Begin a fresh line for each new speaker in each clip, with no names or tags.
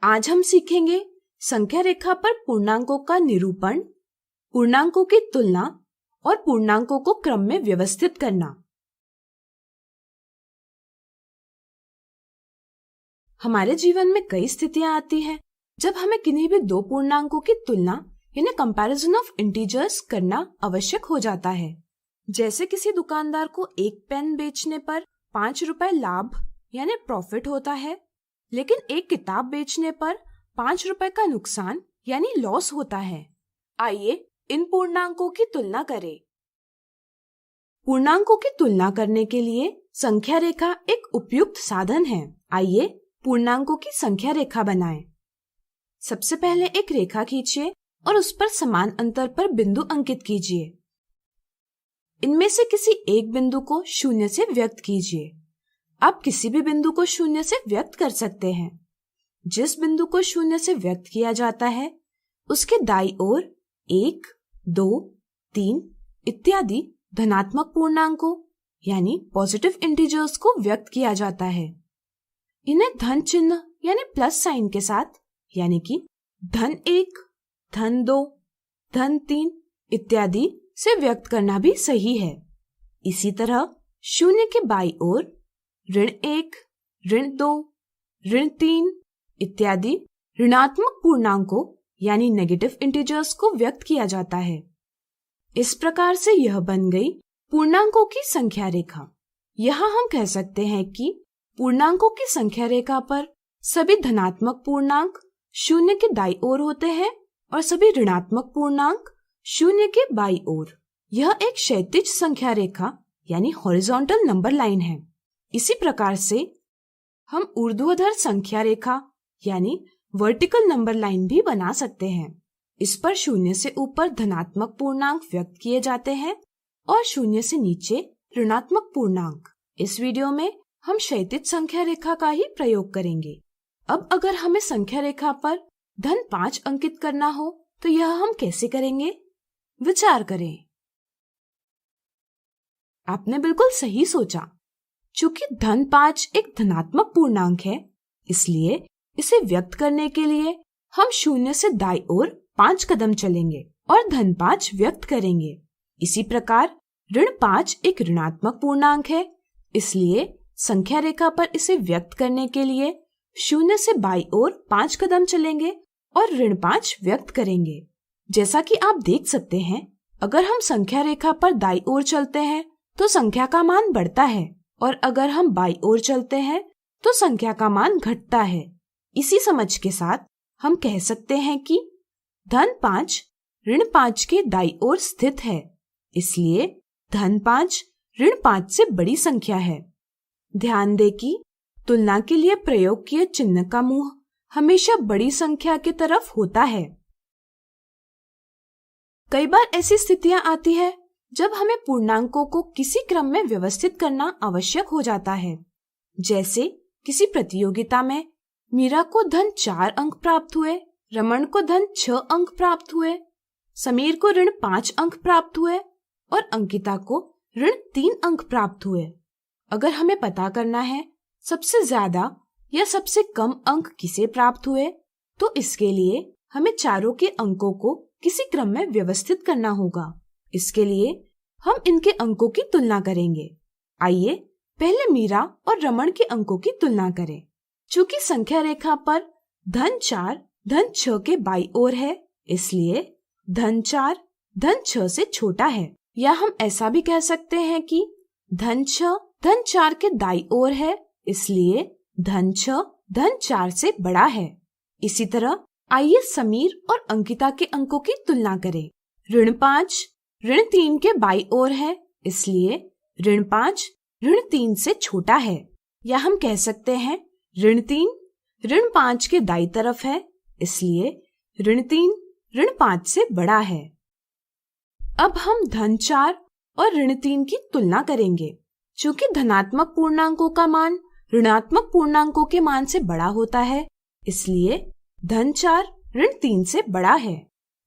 आज हम सीखेंगे संख्या रेखा पर पूर्णांकों का निरूपण, पूर्णांकों की तुलना और पूर्णांकों को क्रम में व्यवस्थित करना। हमारे जीवन में कई स्थितियां आती हैं जब हमें किन्हीं भी दो पूर्णांकों की तुलना यानी कंपैरिजन ऑफ इंटीजर्स करना आवश्यक हो जाता है। जैसे किसी दुकानदार को एक पेन बेचने पर 5 रुपए लाभ यानी प्रॉफिट होता है, लेकिन एक किताब बेचने पर 5 रुपए का नुकसान यानी लॉस होता है। आइए इन पूर्णांकों की तुलना करें। पूर्णांकों की तुलना करने के लिए संख्या रेखा एक उपयुक्त साधन है। आइए पूर्णांकों की संख्या रेखा बनाएं। सबसे पहले एक रेखा खींचिए और उस पर समान अंतर पर बिंदु अंकित कीजिए। इनमें से किसी एक बिंदु को 0 से व्यक्त कीजिए। आप किसी भी बिंदु को 0 से व्यक्त कर सकते हैं। जिस बिंदु को 0 से व्यक्त किया जाता है उसके दाईं ओर 1, 2, 3 इत्यादि धनात्मक पूर्णांकों यानी पॉजिटिव इंटीजर्स को व्यक्त किया जाता है। इन्हें धन चिन्ह यानी प्लस साइन के साथ यानी कि धन 1, धन 2, धन 3 इत्यादि से व्यक्त करना भी सही है। इसी तरह 0 के बाईं ओर ऋण 1, ऋण 2, ऋण 3 इत्यादि ऋणात्मक पूर्णांकों यानी नेगेटिव इंटीजर्स को व्यक्त किया जाता है। इस प्रकार से यह बन गई पूर्णांकों की संख्या रेखा। यहाँ हम कह सकते हैं कि पूर्णांकों की संख्या रेखा पर सभी धनात्मक पूर्णांक 0 के दाईं ओर होते हैं और सभी ऋणात्मक पूर्णांक 0 के बाईं ओर। यह एक क्षैतिज संख्या रेखा यानी हॉरिजॉन्टल नंबर लाइन है। इसी प्रकार से हम ऊर्ध्वाधर संख्या रेखा यानी वर्टिकल नंबर लाइन भी बना सकते हैं। इस पर 0 से ऊपर धनात्मक पूर्णांक व्यक्त किए जाते हैं और 0 से नीचे ऋणात्मक पूर्णांक। इस वीडियो में हम क्षैतिज संख्या रेखा का ही प्रयोग करेंगे। अब अगर हमें संख्या रेखा पर धन 5 अंकित करना हो तो यह हम कैसे करेंगे? विचार करें। आपने बिल्कुल सही सोचा। चूंकि धन 5 एक धनात्मक पूर्णांक है, इसलिए इसे व्यक्त करने के लिए हम 0 से दाईं ओर 5 कदम चलेंगे और धन 5 व्यक्त करेंगे। इसी प्रकार ऋण 5 एक ऋणात्मक पूर्णांक है, इसलिए संख्या रेखा पर इसे व्यक्त करने के लिए 0 से बाईं ओर 5 कदम चलेंगे और ऋण 5 व्यक्त करेंगे। जैसा कि आप देख सकते हैं, अगर हम संख्या रेखा पर दाईं ओर चलते हैं तो संख्या का मान बढ़ता है और अगर हम बाईं ओर चलते हैं तो संख्या का मान घटता है। इसी समझ के साथ हम कह सकते हैं कि धन 5 ऋण 5 के दाईं ओर स्थित है, इसलिए धन 5 ऋण 5 से बड़ी संख्या है। ध्यान दें कि तुलना के लिए प्रयोग किए चिन्ह का मुंह हमेशा बड़ी संख्या की तरफ होता है। कई बार ऐसी स्थितियां आती है जब हमें पूर्णांकों को किसी क्रम में व्यवस्थित करना आवश्यक हो जाता है। जैसे किसी प्रतियोगिता में मीरा को धन 4 अंक प्राप्त हुए, रमन को धन 6 अंक प्राप्त हुए, समीर को ऋण 5 अंक प्राप्त हुए और अंकिता को ऋण 3 अंक प्राप्त हुए। अगर हमें पता करना है सबसे ज्यादा या सबसे कम अंक किसे प्राप्त हुए, तो इसके लिए हमें चारों के अंकों को किसी क्रम में व्यवस्थित करना होगा। इसके लिए हम इनके अंकों की तुलना करेंगे। आइए पहले मीरा और रमन के अंकों की तुलना करें। चूंकि संख्या रेखा पर धन 4 धन 6 के बाईं ओर है, इसलिए धन 4 धन 6 से छोटा है। या हम ऐसा भी कह सकते हैं कि धन 6 धन 4 के दाईं ओर है, इसलिए धन 6 धन 4 से बड़ा है। इसी तरह आइए समीर और अंकिता के अंकों की तुलना करें। ऋण 5 ऋण 3 के बाईं ओर है, इसलिए ऋण 5 ऋण 3 से छोटा है। या हम कह सकते हैं ऋण 3 ऋण 5 के दाईं तरफ है, इसलिए ऋण 3 ऋण 5 से बड़ा है। अब हम धन 4 और ऋण 3 की तुलना करेंगे। चूंकि धनात्मक पूर्णांकों का मान ऋणात्मक पूर्णांकों के मान से बड़ा होता है, इसलिए धन 4 ऋण 3 से बड़ा है।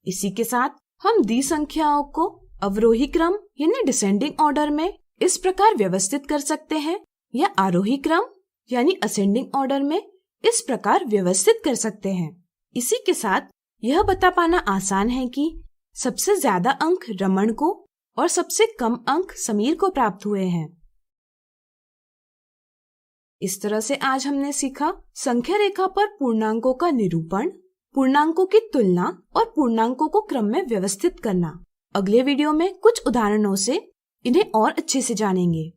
इसी के साथ हम दी संख्याओं को अवरोही क्रम यानी डिसेंडिंग ऑर्डर में इस प्रकार व्यवस्थित कर सकते हैं या आरोही क्रम यानी असेंडिंग ऑर्डर में इस प्रकार व्यवस्थित कर सकते हैं। इसी के साथ यह बता पाना आसान है कि सबसे ज्यादा अंक रमन को और सबसे कम अंक समीर को प्राप्त हुए हैं। इस तरह से आज हमने सीखा संख्या रेखा पर पूर्णांकों का निरूपण, पूर्णांकों की तुलना और पूर्णांकों को क्रम में व्यवस्थित करना। अगले वीडियो में कुछ उदाहरणों से इन्हें और अच्छे से जानेंगे।